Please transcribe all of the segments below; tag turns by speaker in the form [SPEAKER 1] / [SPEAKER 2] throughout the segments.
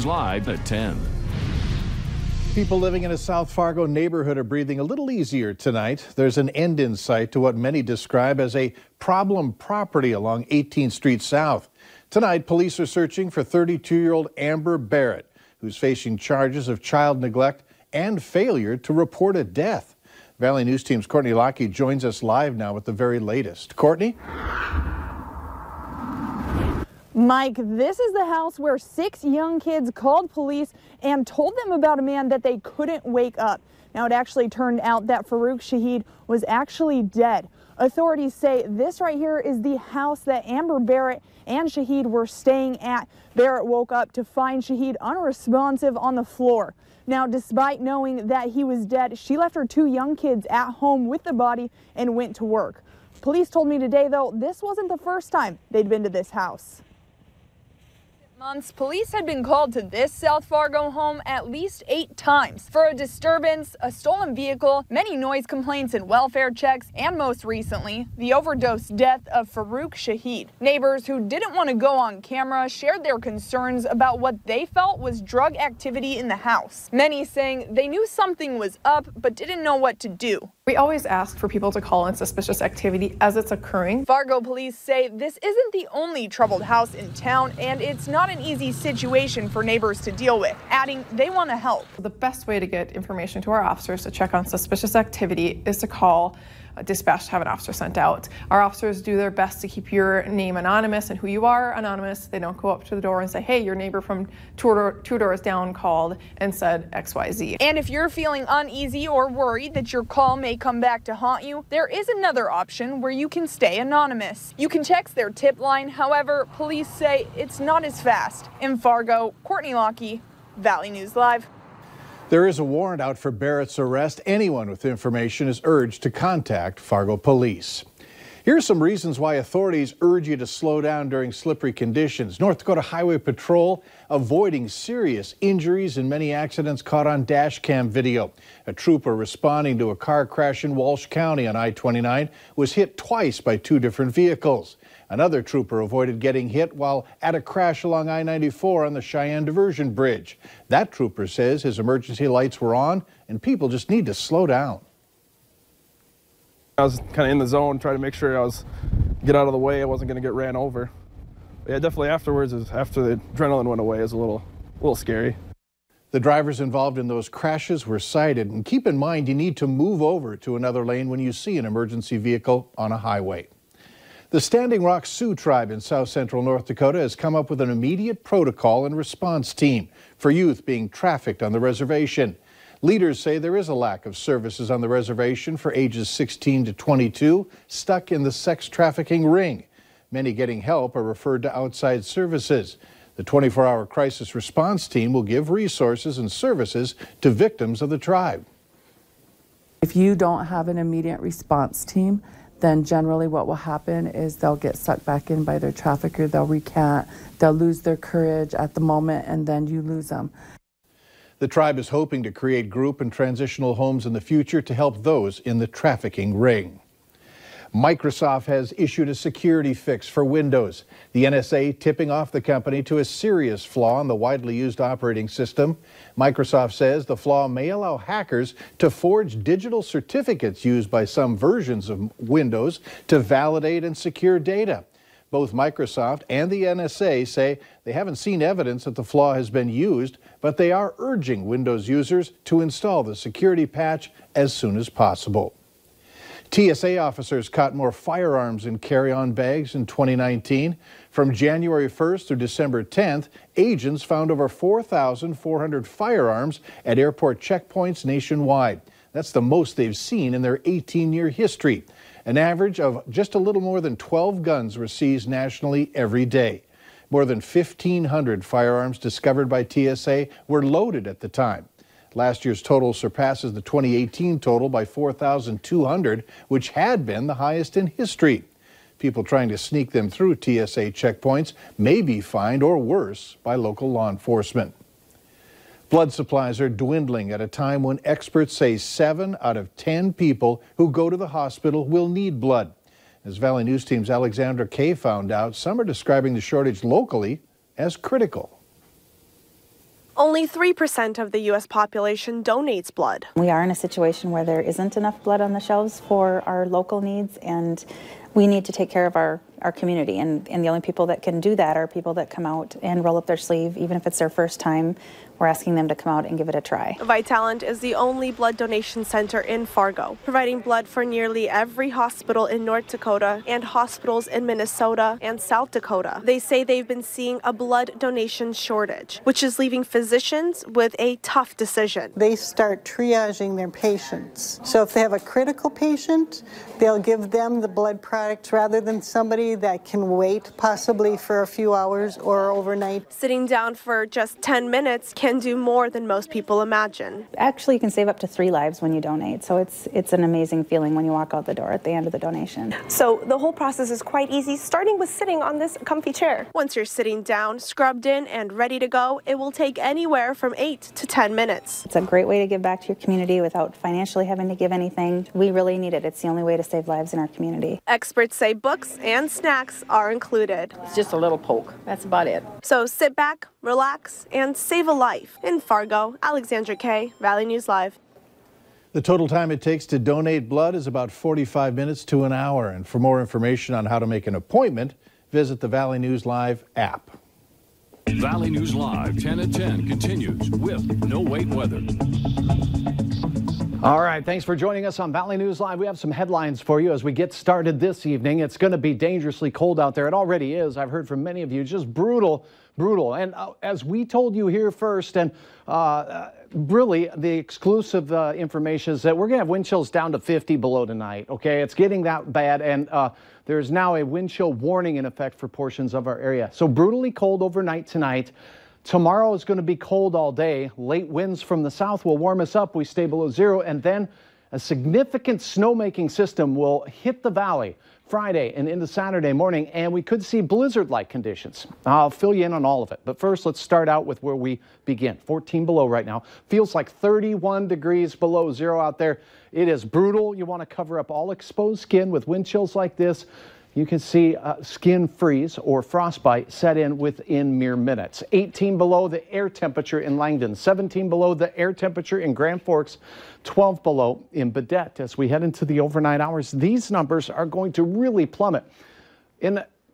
[SPEAKER 1] Live at 10.
[SPEAKER 2] People living in a South Fargo neighborhood are breathing a little easier tonight. There's an end in sight to what many describe as a problem property along 18th Street South. Tonight, police are searching for 32-year-old Amber Barrett, who's facing charges of child neglect and failure to report a death. Valley News Team's Courtney Lockie joins us live now with the very latest. Courtney?
[SPEAKER 3] Mike, this is the house where 6 young kids called police and told them about a man that they couldn't wake up. Now, it actually turned out that Farouk Shaheed was actually dead. Authorities say this right here is the house that Amber Barrett and Shaheed were staying at. Barrett woke up to find Shaheed unresponsive on the floor. Now, despite knowing that he was dead, she left her 2 young kids at home with the body and went to work. Police told me today, though, this wasn't the first time they'd been to this house. Months, police had been called to this South Fargo home at least 8 times for a disturbance, a stolen vehicle, many noise complaints and welfare checks, and most recently, the overdose death of Farouk Shaheed. Neighbors who didn't want to go on camera shared their concerns about what they felt was drug activity in the house. Many saying they knew something was up but didn't know what to do.
[SPEAKER 4] We always ask for people to call in suspicious activity as it's occurring.
[SPEAKER 3] Fargo police say this isn't the only troubled house in town, and it's not an easy situation for neighbors to deal with, adding they want to help.
[SPEAKER 4] The best way to get information to our officers to check on suspicious activity is to call dispatch to have an officer sent out. Our officers do their best to keep your name anonymous and who you are anonymous. They don't go up to the door and say, hey, your neighbor from two doors down called and said XYZ.
[SPEAKER 3] And if you're feeling uneasy or worried that your call may come back to haunt you, there is another option where you can stay anonymous. You can text their tip line. However, police say it's not as fast. In Fargo, Courtney Lockie, Valley News Live.
[SPEAKER 2] There is a warrant out for Barrett's arrest. Anyone with information is urged to contact Fargo Police. Here are some reasons why authorities urge you to slow down during slippery conditions. North Dakota Highway Patrol avoiding serious injuries in many accidents caught on dash cam video. A trooper responding to a car crash in Walsh County on I-29 was hit twice by 2 different vehicles. Another trooper avoided getting hit while at a crash along I-94 on the Cheyenne Diversion Bridge. That trooper says his emergency lights were on and people just need to slow down.
[SPEAKER 5] I was kind of in the zone, trying to make sure get out of the way. I wasn't going to get ran over. But yeah, definitely afterwards, after the adrenaline went away, it was a little scary.
[SPEAKER 2] The drivers involved in those crashes were cited. And keep in mind, you need to move over to another lane when you see an emergency vehicle on a highway. The Standing Rock Sioux Tribe in south central North Dakota has come up with an immediate protocol and response team for youth being trafficked on the reservation. Leaders say there is a lack of services on the reservation for ages 16 to 22 stuck in the sex trafficking ring. Many getting help are referred to outside services. The 24-hour crisis response team will give resources and services to victims of the tribe.
[SPEAKER 6] If you don't have an immediate response team, then generally what will happen is they'll get sucked back in by their trafficker, they'll recant, they'll lose their courage at the moment, and then you lose them.
[SPEAKER 2] The tribe is hoping to create group and transitional homes in the future to help those in the trafficking ring. Microsoft has issued a security fix for Windows. The NSA tipping off the company to a serious flaw in the widely used operating system. Microsoft says the flaw may allow hackers to forge digital certificates used by some versions of Windows to validate and secure data. Both Microsoft and the NSA say they haven't seen evidence that the flaw has been used, but they are urging Windows users to install the security patch as soon as possible. TSA officers caught more firearms in carry-on bags in 2019. From January 1st through December 10th, agents found over 4,400 firearms at airport checkpoints nationwide. That's the most they've seen in their 18-year history. An average of just a little more than 12 guns were seized nationally every day. More than 1,500 firearms discovered by TSA were loaded at the time. Last year's total surpasses the 2018 total by 4,200, which had been the highest in history. People trying to sneak them through TSA checkpoints may be fined or worse by local law enforcement. Blood supplies are dwindling at a time when experts say 7 out of 10 people who go to the hospital will need blood. As Valley News Team's Alexandra Kay found out, some are describing the shortage locally as critical.
[SPEAKER 1] Only 3% of the U.S. population donates blood.
[SPEAKER 7] We are in a situation where there isn't enough blood on the shelves for our local needs, and we need to take care of our community. And the only people that can do that are people that come out and roll up their sleeve, even if it's their first time. We're asking them to come out and give it a try.
[SPEAKER 1] Vitalant is the only blood donation center in Fargo, providing blood for nearly every hospital in North Dakota and hospitals in Minnesota and South Dakota. They say they've been seeing a blood donation shortage, which is leaving physicians with a tough decision.
[SPEAKER 8] They start triaging their patients. So if they have a critical patient, they'll give them the blood product rather than somebody that can wait possibly for a few hours or overnight.
[SPEAKER 1] Sitting down for just 10 minutes can do more than most people imagine.
[SPEAKER 7] Actually, you can save up to 3 lives when you donate, so it's an amazing feeling when you walk out the door at the end of the donation.
[SPEAKER 1] So the whole process is quite easy, starting with sitting on this comfy chair. Once you're sitting down, scrubbed in, and ready to go, it will take anywhere from 8 to 10 minutes.
[SPEAKER 7] It's a great way to give back to your community without financially having to give anything. We really need it. It's the only way to save lives in our community.
[SPEAKER 1] Experts say books and snacks are included.
[SPEAKER 9] It's just a little poke. That's about it.
[SPEAKER 1] So sit back, relax, and save a life. In Fargo, Alexandra Kay, Valley News Live.
[SPEAKER 2] The total time it takes to donate blood is about 45 minutes to an hour. And for more information on how to make an appointment, visit the Valley News Live app.
[SPEAKER 10] Valley News Live 10 at 10 continues with no wait weather.
[SPEAKER 11] All right, thanks for joining us on Valley News Live. We have some headlines for you as we get started this evening. It's going to be dangerously cold out there. It already is. I've heard from many of you, just brutal. And as we told you here first, and really the exclusive information is that we're going to have wind chills down to 50 below tonight. Okay, it's getting that bad, and there's now a wind chill warning in effect for portions of our area. So brutally cold overnight tonight. Tomorrow is going to be cold all day. Late winds from the south will warm us up. We stay below zero, and then a significant snowmaking system will hit the valley Friday and into Saturday morning, and we could see blizzard-like conditions. I'll fill you in on all of it, but first let's start out with where we begin. 14 below right now. Feels like 31 degrees below zero out there. It is brutal. You want to cover up all exposed skin with wind chills like this. You can see skin freeze or frostbite set in within mere minutes. 18 below the air temperature in Langdon, 17 below the air temperature in Grand Forks, 12 below in Baudette. As we head into the overnight hours, these numbers are going to really plummet.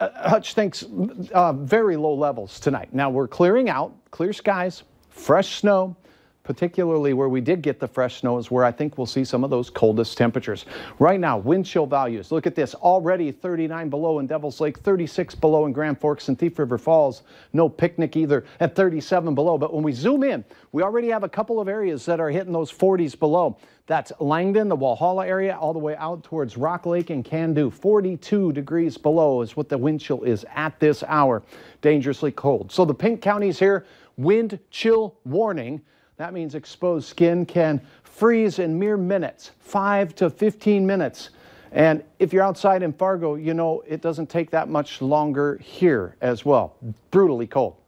[SPEAKER 11] Hutch thinks very low levels tonight. Now we're clearing out, clear skies, fresh snow. Particularly where we did get the fresh snow is where I think we'll see some of those coldest temperatures. Right now, wind chill values. Look at this. Already 39 below in Devils Lake, 36 below in Grand Forks and Thief River Falls. No picnic either at 37 below. But when we zoom in, we already have a couple of areas that are hitting those 40s below. That's Langdon, the Walhalla area, all the way out towards Rock Lake and Candu. 42 degrees below is what the wind chill is at this hour. Dangerously cold. So the pink counties here, wind chill warning. That means exposed skin can freeze in mere minutes, 5 to 15 minutes. And if you're outside in Fargo, you know it doesn't take that much longer here as well. Brutally cold.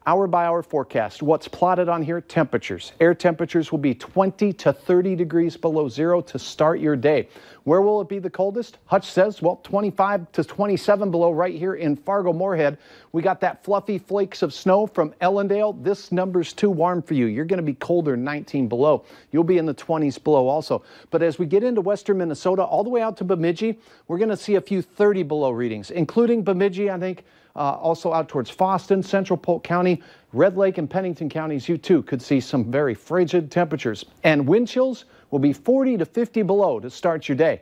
[SPEAKER 11] Hour by hour forecast. What's plotted on here? Temperatures. Air temperatures will be 20 to 30 degrees below zero to start your day. Where will it be the coldest? Hutch says, well, 25 to 27 below right here in Fargo-Moorhead. We got that fluffy flakes of snow from Ellendale. This number's too warm for you. You're going to be colder, 19 below. You'll be in the 20s below also. But as we get into western Minnesota, all the way out to Bemidji, we're going to see a few 30 below readings, including Bemidji, I think. Also out towards Fosston, Central Polk County, Red Lake and Pennington counties, you too could see some very frigid temperatures. And wind chills will be 40 to 50 below to start your day.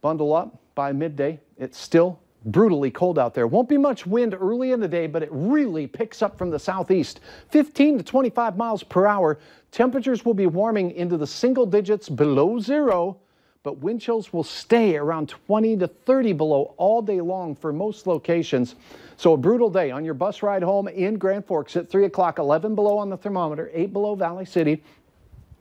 [SPEAKER 11] Bundle up by midday. It's still brutally cold out there. Won't be much wind early in the day, but it really picks up from the southeast. 15 to 25 miles per hour. Temperatures will be warming into the single digits below zero, but wind chills will stay around 20 to 30 below all day long for most locations. So a brutal day on your bus ride home in Grand Forks at 3 o'clock, 11 below on the thermometer, 8 below Valley City.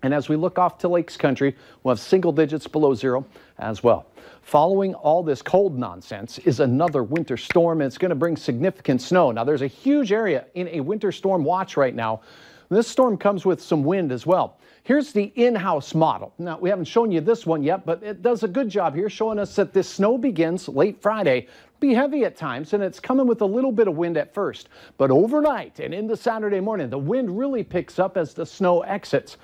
[SPEAKER 11] And as we look off to Lakes Country, we'll have single digits below zero as well. Following all this cold nonsense is another winter storm, and it's going to bring significant snow. Now, there's a huge area in a winter storm watch right now. This storm comes with some wind as well. Here's the in-house model. Now, we haven't shown you this one yet, but it does a good job here showing us that this snow begins late Friday. Be heavy at times, and it's coming with a little bit of wind at first. But overnight and into Saturday morning, the wind really picks up as the snow exits.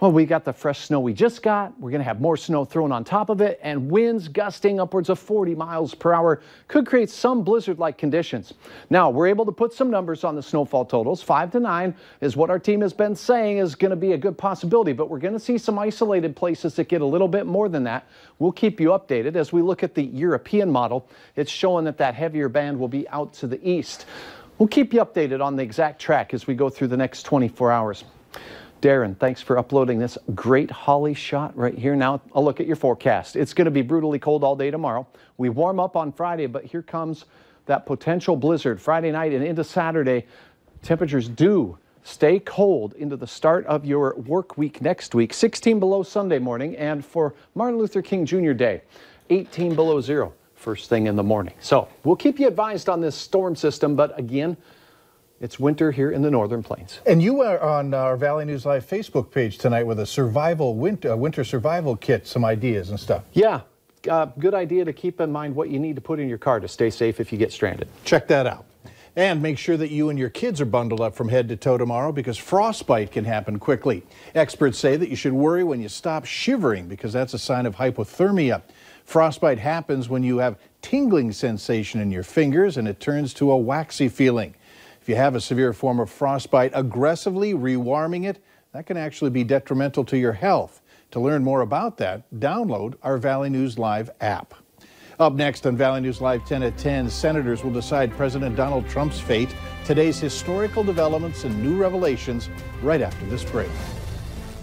[SPEAKER 11] Well, we got the fresh snow we just got. We're going to have more snow thrown on top of it, and winds gusting upwards of 40 miles per hour could create some blizzard-like conditions. Now, we're able to put some numbers on the snowfall totals. 5 to 9 is what our team has been saying is going to be a good possibility, but we're going to see some isolated places that get a little bit more than that. We'll keep you updated. As we look at the European model, it's showing that that heavier band will be out to the east. We'll keep you updated on the exact track as we go through the next 24 hours. Darren, thanks for uploading this great Holly shot right here. Now, a look at your forecast. It's going to be brutally cold all day tomorrow. We warm up on Friday, but here comes that potential blizzard Friday night and into Saturday. Temperatures do stay cold into the start of your work week next week. 16 below Sunday morning, and for Martin Luther King Jr. Day, 18 below zero first thing in the morning. So we'll keep you advised on this storm system, but again, it's winter here in the Northern Plains.
[SPEAKER 2] And you are on our Valley News Live Facebook page tonight with a winter survival kit, some ideas and stuff.
[SPEAKER 11] Yeah, good idea to keep in mind what you need to put in your car to stay safe if you get stranded.
[SPEAKER 2] Check that out. And make sure that you and your kids are bundled up from head to toe tomorrow because frostbite can happen quickly. Experts say that you should worry when you stop shivering because that's a sign of hypothermia. Frostbite happens when you have tingling sensation in your fingers and it turns to a waxy feeling. If you have a severe form of frostbite, aggressively rewarming it, that can actually be detrimental to your health. To learn more about that, download our Valley News Live app. Up next on Valley News Live 10 at 10, senators will decide President Donald Trump's fate. Today's historical developments and new revelations right after this break.